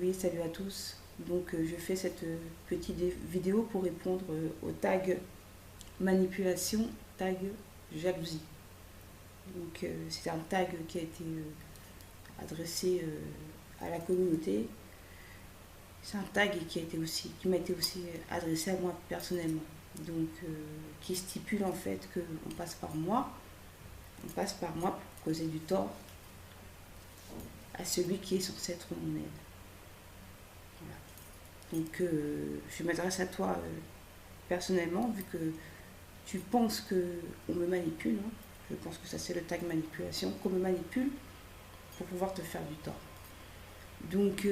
Oui, salut à tous. Donc, je fais cette petite vidéo pour répondre au tag manipulation, tag jalousie. Donc, c'est un tag qui a été adressé à la communauté. C'est un tag qui m'a été aussi adressé à moi personnellement. Donc, qui stipule en fait qu'on passe par moi. On passe par moi pour causer du tort à celui qui est censé être mon aide. Donc je m'adresse à toi personnellement, vu que tu penses qu'on me manipule, hein. Je pense que ça c'est le tag manipulation, qu'on me manipule pour pouvoir te faire du tort. Donc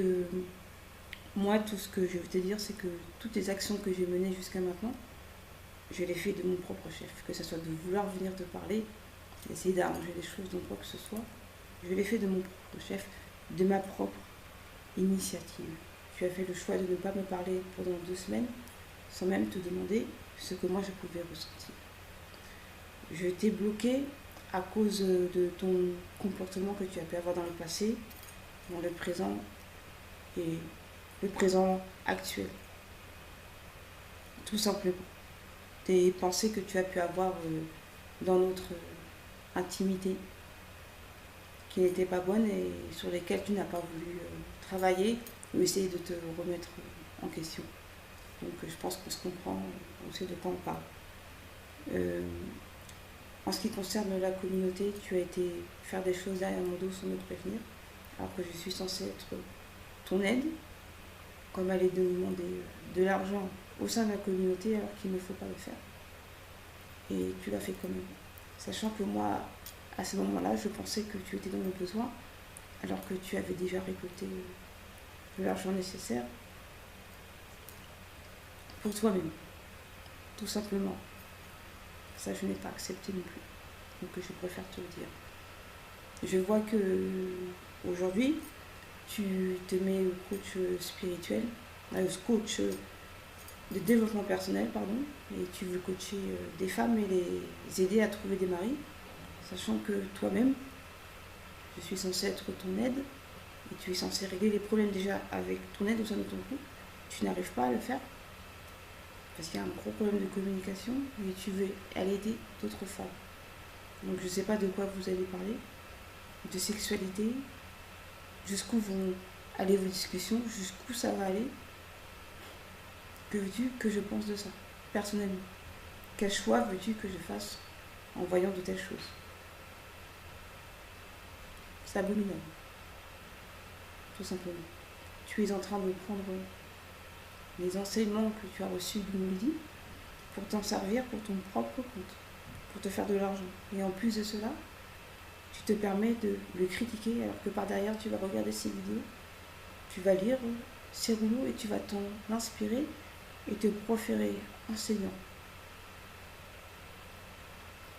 moi tout ce que je veux te dire c'est que toutes les actions que j'ai menées jusqu'à maintenant, je les fais de mon propre chef, que ce soit de vouloir venir te parler, d'essayer d'arranger les choses dans quoi que ce soit, je les fais de mon propre chef, de ma propre initiative. Tu as fait le choix de ne pas me parler pendant 2 semaines sans même te demander ce que moi je pouvais ressentir. Je t'ai bloqué à cause de ton comportement que tu as pu avoir dans le passé, dans le présent et le présent actuel. Tout simplement. Des pensées que tu as pu avoir dans notre intimité qui n'étaient pas bonnes et sur lesquelles tu n'as pas voulu travailler ou essayer de te remettre en question. Donc je pense qu'on se comprend, on sait de quoi on parle. En ce qui concerne la communauté, tu as été faire des choses derrière mon dos sans me prévenir, alors que je suis censée être ton aide, comme aller demander de l'argent au sein de la communauté alors qu'il ne faut pas le faire. Et tu l'as fait quand même. Sachant que moi, à ce moment-là, je pensais que tu étais dans mes besoins, alors que tu avais déjà récolté de l'argent nécessaire pour toi-même, tout simplement. Ça, je n'ai pas accepté non plus. Donc, je préfère te le dire. Je vois que aujourd'hui, tu te mets coach spirituel, coach de développement personnel, pardon, et tu veux coacher des femmes et les aider à trouver des maris, sachant que toi-même, je suis censée être ton aide, et tu es censé régler les problèmes déjà avec ton aide au sein de ton couple. Tu n'arrives pas à le faire, parce qu'il y a un gros problème de communication, et tu veux aller aider d'autres femmes. Donc je ne sais pas de quoi vous allez parler, de sexualité, jusqu'où vont aller vos discussions, jusqu'où ça va aller. Que veux-tu que je pense de ça, personnellement? Quel choix veux-tu que je fasse en voyant de telles choses? C'est abominable, tout simplement. Tu es en train de prendre les enseignements que tu as reçus du Midi pour t'en servir pour ton propre compte, pour te faire de l'argent. Et en plus de cela, tu te permets de le critiquer alors que par derrière tu vas regarder ses vidéos, tu vas lire ses rouleaux et tu vas t'en inspirer et te proférer enseignant.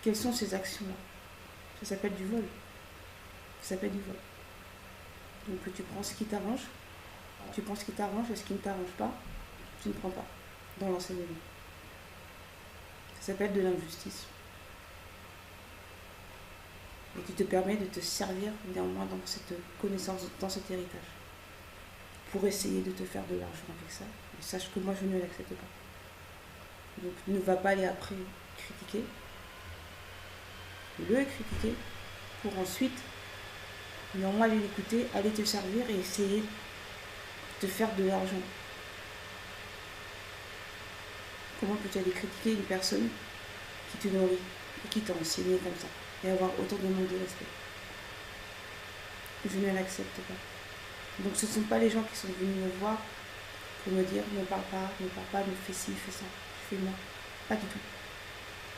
Quelles sont ces actions-là? Ça s'appelle du vol. Ça s'appelle du vol. Donc tu prends ce qui t'arrange, tu prends ce qui t'arrange et ce qui ne t'arrange pas, tu ne prends pas dans l'enseignement. Ça s'appelle de l'injustice. Et tu te permets de te servir néanmoins dans cette connaissance, dans cet héritage, pour essayer de te faire de l'argent avec ça. Et sache que moi je ne l'accepte pas. Donc ne va pas aller après critiquer, le critiquer, pour ensuite néanmoins aller l'écouter, aller te servir et essayer de te faire de l'argent. Comment peux-tu aller critiquer une personne qui te nourrit et qui t'a enseigné comme ça et avoir autant de manque de respect? Je ne l'accepte pas. Donc ce ne sont pas les gens qui sont venus me voir pour me dire ne parle pas, me fais ci, fais ça, fais-moi. Pas du tout.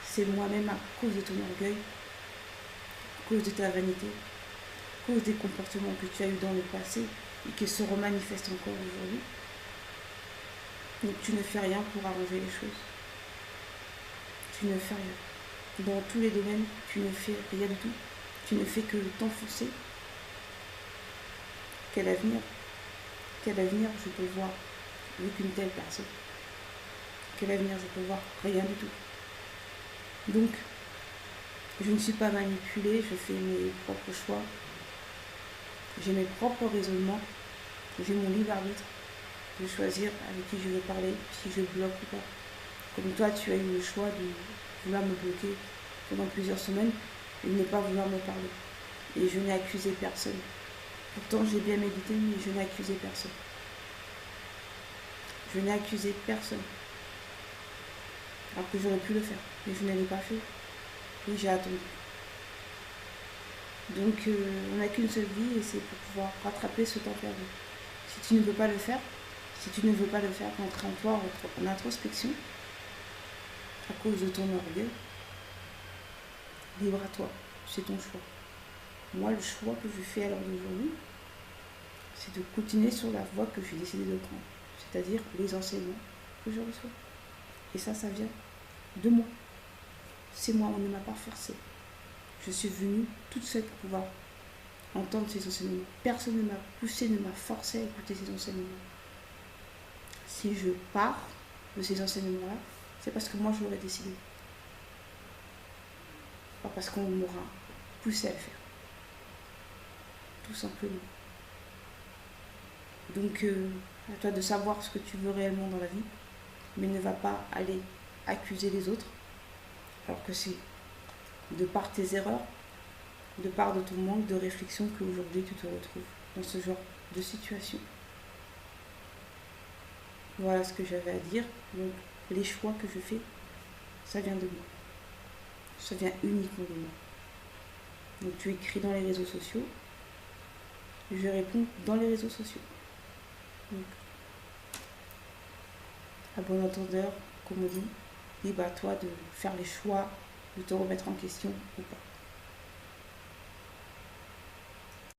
C'est moi-même à cause de ton orgueil, à cause de ta vanité, à cause des comportements que tu as eus dans le passé et qui se remanifestent encore aujourd'hui. Donc tu ne fais rien pour arranger les choses. Tu ne fais rien. Dans tous les domaines, tu ne fais rien du tout. Tu ne fais que t'enfoncer. Quel avenir je peux voir avec une telle personne? Quel avenir je peux voir? Rien du tout. Donc, je ne suis pas manipulée, je fais mes propres choix. J'ai mes propres raisonnements J'ai mon libre arbitre de choisir avec qui je veux parler, si je bloque ou pas. Comme toi, tu as eu le choix de vouloir me bloquer pendant plusieurs semaines et de ne pas vouloir me parler. Et je n'ai accusé personne. Pourtant, j'ai bien médité, mais je n'ai accusé personne. Je n'ai accusé personne. Alors que j'aurais pu le faire, mais je ne l'ai pas fait. Et j'ai attendu. Donc, on n'a qu'une seule vie et c'est pour pouvoir rattraper ce temps perdu. Si tu ne veux pas le faire, entraîne-toi en introspection à cause de ton orgueil. Libre à toi, c'est ton choix. Moi, le choix que je fais à l'heure d'aujourd'hui, c'est de continuer sur la voie que j'ai décidé de prendre, c'est-à-dire les enseignements que je reçois. Et ça vient de moi. C'est moi, on ne m'a pas forcé. Je suis venue toute seule pour pouvoir entendre ces enseignements. Personne ne m'a poussé, ne m'a forcé à écouter ces enseignements. Si je pars de ces enseignements-là, c'est parce que moi je l'aurais décidé. Pas parce qu'on m'aura poussé à le faire. Tout simplement. Donc, à toi de savoir ce que tu veux réellement dans la vie, mais ne va pas aller accuser les autres, alors que c'est de par tes erreurs, de par de ton manque de réflexion qu'aujourd'hui tu te retrouves dans ce genre de situation. Voilà ce que j'avais à dire. Donc, les choix que je fais, ça vient de moi. Ça vient uniquement de moi. Donc, tu écris dans les réseaux sociaux, je réponds dans les réseaux sociaux. Donc, à bon entendeur, comme on dit, libre à toi de faire les choix, de te remettre en question ou pas.